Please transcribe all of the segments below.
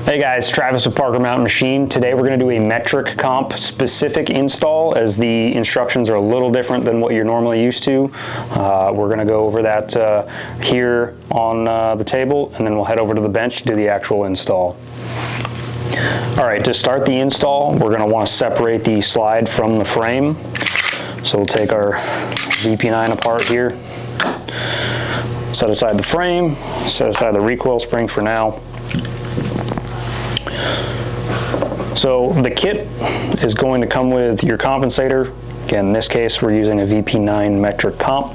Hey guys, Travis with Parker Mountain Machine. Today we're going to do a metric comp specific install, as the instructions are a little different than what you're normally used to. We're going to go over that here on the table, and then we'll head over to the bench to do the actual install. All right, to start the install, we're going to want to separate the slide from the frame. So we'll take our VP9 apart here, set aside the frame, set aside the recoil spring for now. So the kit is going to come with your compensator. Again, in this case, we're using a VP9 metric comp.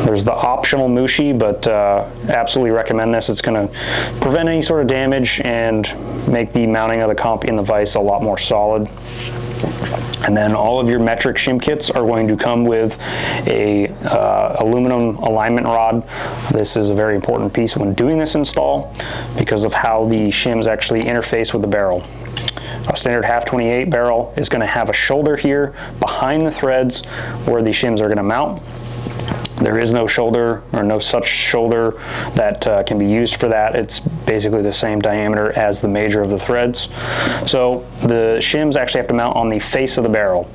There's the optional mushi, but absolutely recommend this. It's going to prevent any sort of damage and make the mounting of the comp in the vise a lot more solid. And then all of your metric shim kits are going to come with a aluminum alignment rod. This is a very important piece when doing this install because of how the shims actually interface with the barrel. A standard half 28 barrel is going to have a shoulder here behind the threads where the shims are going to mount. There is no shoulder, or no such shoulder that can be used for that. It's basically the same diameter as the major of the threads. So the shims actually have to mount on the face of the barrel.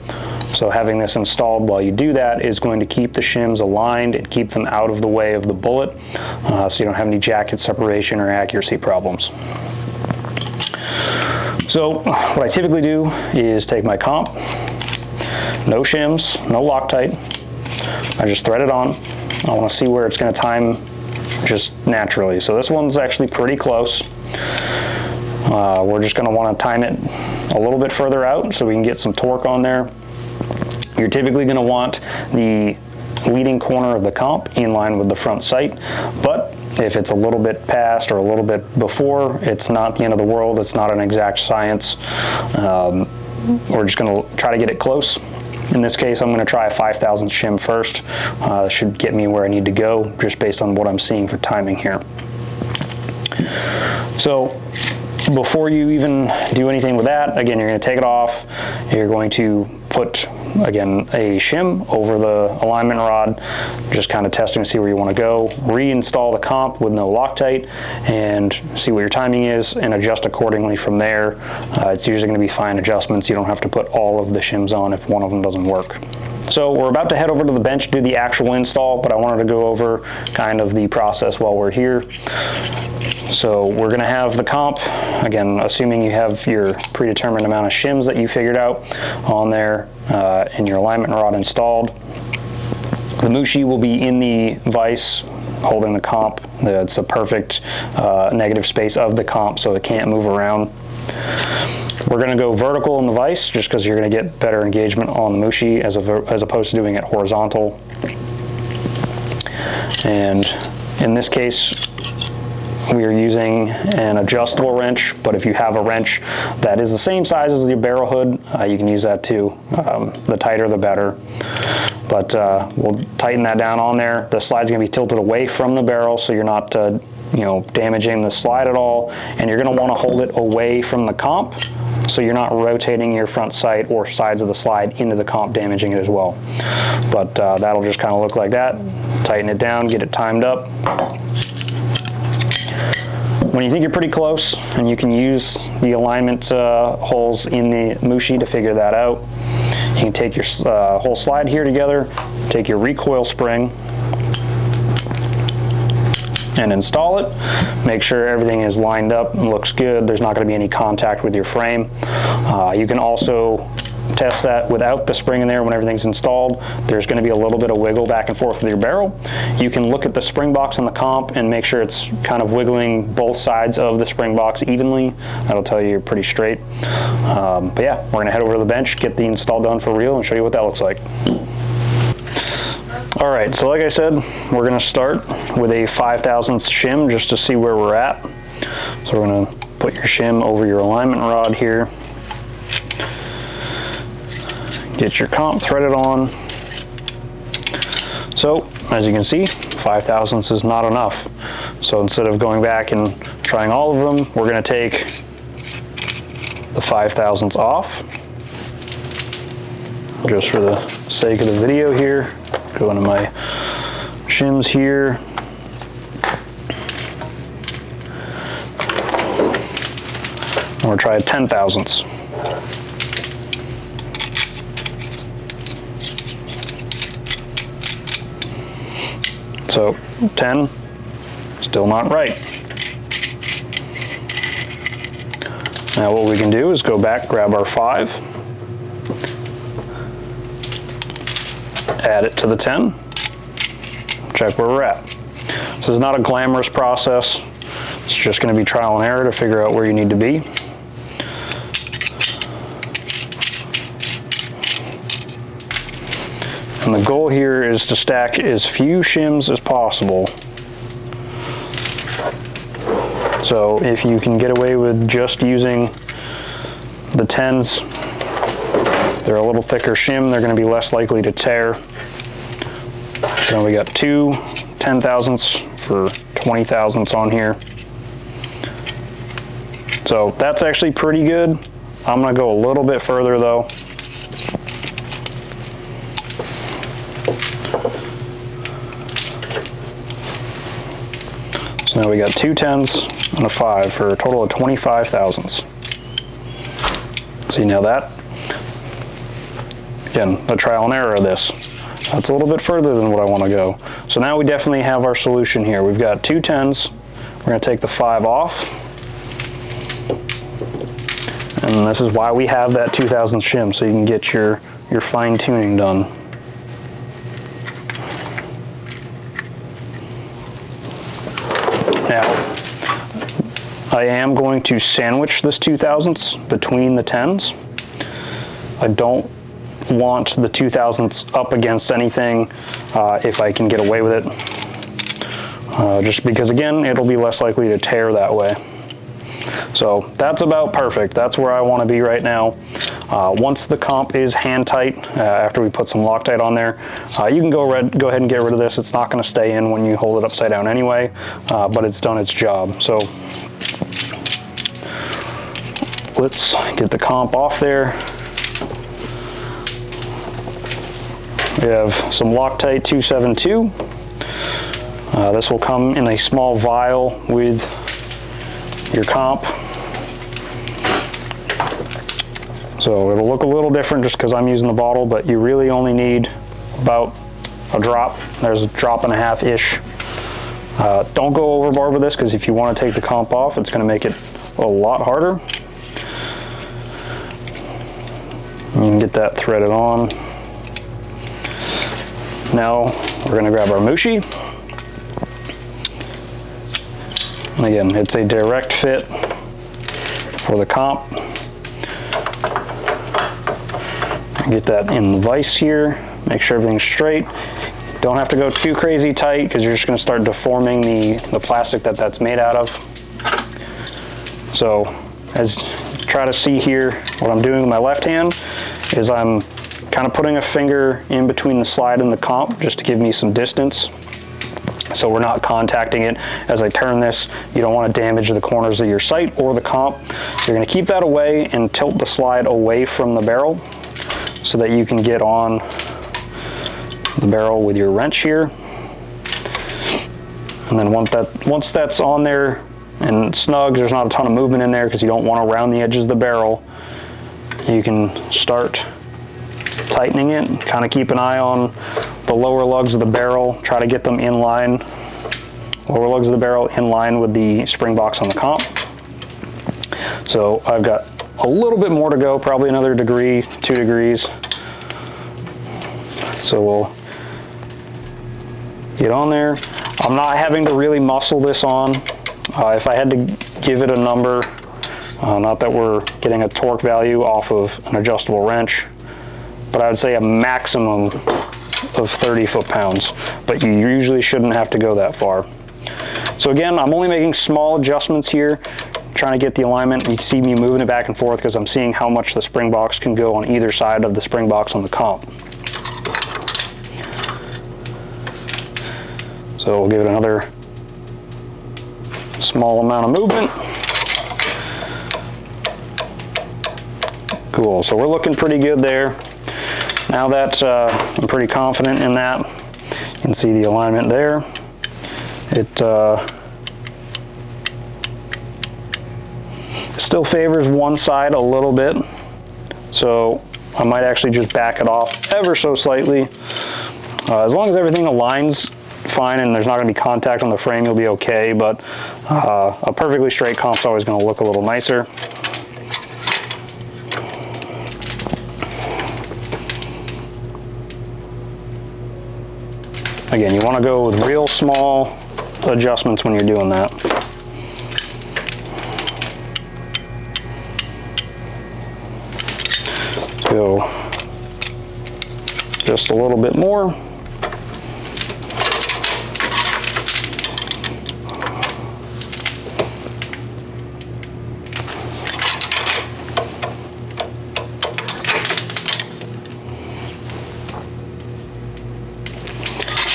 So having this installed while you do that is going to keep the shims aligned and keep them out of the way of the bullet, so you don't have any jacket separation or accuracy problems. So what I typically do is take my comp, no shims, no Loctite. I just thread it on. I want to see where it's going to time just naturally. So this one's actually pretty close. We're just going to want to time it a little bit further out so we can get some torque on there. You're typically going to want the leading corner of the comp in line with the front sight, but if it's a little bit past or a little bit before, it's not the end of the world. It's not an exact science. We're just going to try to get it close. In this case, I'm going to try a 5,000th shim first. Should get me where I need to go just based on what I'm seeing for timing here. So before you even do anything with that, again, you're going to take it off. You're going to put, again, a shim over the alignment rod, just kind of testing to see where you want to go. Reinstall the comp with no Loctite and see what your timing is and adjust accordingly from there. It's usually going to be fine adjustments. You don't have to put all of the shims on if one of them doesn't work. So we're about to head over to the bench to do the actual install, but I wanted to go over kind of the process while we're here. So we're going to have the comp, again, assuming you have your predetermined amount of shims that you figured out on there and your alignment rod installed. The mushi will be in the vise holding the comp. It's a perfect negative space of the comp, so it can't move around. We're going to go vertical in the vise just because you're going to get better engagement on the mushi as opposed to doing it horizontal. And in this case, we are using an adjustable wrench, but if you have a wrench that is the same size as the barrel hood, you can use that too. The tighter, the better. But we'll tighten that down on there. The slide's going to be tilted away from the barrel, so you're not damaging the slide at all. And you're going to want to hold it away from the comp, so you're not rotating your front sight or sides of the slide into the comp, damaging it as well. But that'll just kind of look like that. Tighten it down, get it timed up. When you think you're pretty close, and you can use the alignment holes in the mushi to figure that out, you can take your whole slide here together, take your recoil spring, and install it. Make sure everything is lined up and looks good. There's not going to be any contact with your frame. You can also test that without the spring in there when everything's installed. There's going to be a little bit of wiggle back and forth with your barrel. You can look at the spring box on the comp and make sure it's kind of wiggling both sides of the spring box evenly. That'll tell you you're pretty straight. But yeah, we're going to head over to the bench, get the install done for real, and show you what that looks like. All right, so like I said, we're going to start with a 5,000th shim just to see where we're at. So we're going to put your shim over your alignment rod here. Get your comp threaded on. So as you can see, 5,000ths is not enough. So instead of going back and trying all of them, we're going to take the 5,000ths off. Just for the sake of the video here, go into my shims here. Or try a 10 thousandths. So 10, still not right. Now what we can do is go back, grab our 5, add it to the 10, check where we're at. This is not a glamorous process. It's just going to be trial and error to figure out where you need to be. And the goal here is to stack as few shims as possible. So if you can get away with just using the 10s, they're a little thicker shim, they're going to be less likely to tear. So we got 2 10 thousandths for 20 thousandths on here. So that's actually pretty good. I'm going to go a little bit further though. So now we got 2 10s and a 5 for a total of 25 thousandths. See now that, again, the trial and error of this. That's a little bit further than what I want to go. So now we definitely have our solution here. We've got 2 10s. We're going to take the 5 off. And this is why we have that 2 thousandths shim, so you can get your fine tuning done. Now, I am going to sandwich this 2 thousandths between the 10s. I don't want the 2 thousandths up against anything if I can get away with it. Just because, again, it'll be less likely to tear that way. So that's about perfect. That's where I want to be right now. Once the comp is hand tight, after we put some Loctite on there, you can go ahead and get rid of this. It's not going to stay in when you hold it upside down anyway, but it's done its job. So let's get the comp off there. We have some Loctite 272. This will come in a small vial with your comp. So it'll look a little different just because I'm using the bottle, but you really only need about a drop. There's a drop and a half-ish. Don't go overboard with this, because if you want to take the comp off, it's going to make it a lot harder. You can get that threaded on. Now we're going to grab our mushi. And again, it's a direct fit for the comp. Get that in the vise here, make sure everything's straight. Don't have to go too crazy tight, because you're just going to start deforming the plastic that's made out of. So as try to see here, what I'm doing with my left hand is I'm kind of putting a finger in between the slide and the comp just to give me some distance, so we're not contacting it as I turn this. You don't want to damage the corners of your sight or the comp. You're going to keep that away and tilt the slide away from the barrel so that you can get on the barrel with your wrench here. And then once that's on there and snug, there's not a ton of movement in there because you don't want to round the edges of the barrel, you can start tightening it. Kind of keep an eye on the lower lugs of the barrel, try to get them in line, lower lugs of the barrel in line with the spring box on the comp. So I've got a little bit more to go, probably another degree, 2 degrees. So we'll get on there. I'm not having to really muscle this on. If I had to give it a number, not that we're getting a torque value off of an adjustable wrench, but I would say a maximum of 30 foot-pounds, but you usually shouldn't have to go that far. So again, I'm only making small adjustments here, trying to get the alignment. You can see me moving it back and forth because I'm seeing how much the spring box can go on either side of the spring box on the comp. So we'll give it another small amount of movement. Cool, so we're looking pretty good there. Now that I'm pretty confident in that, you can see the alignment there. It still favors one side a little bit, so I might actually just back it off ever so slightly. As long as everything aligns fine and there's not going to be contact on the frame, you'll be okay, but a perfectly straight comp's always going to look a little nicer. Again, you want to go with real small adjustments when you're doing that. Go just a little bit more.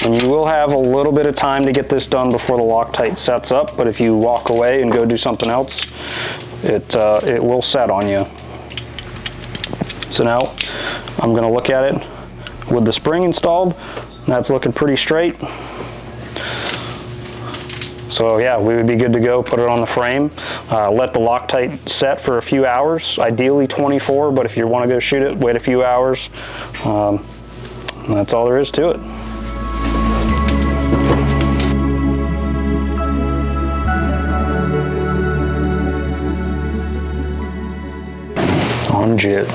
And you will have a little bit of time to get this done before the Loctite sets up, but if you walk away and go do something else, it will set on you. So now I'm going to look at it with the spring installed. That's looking pretty straight. So yeah, we would be good to go. Put it on the frame. Let the Loctite set for a few hours, ideally 24, but if you want to go shoot it, wait a few hours. That's all there is to it. On JIT.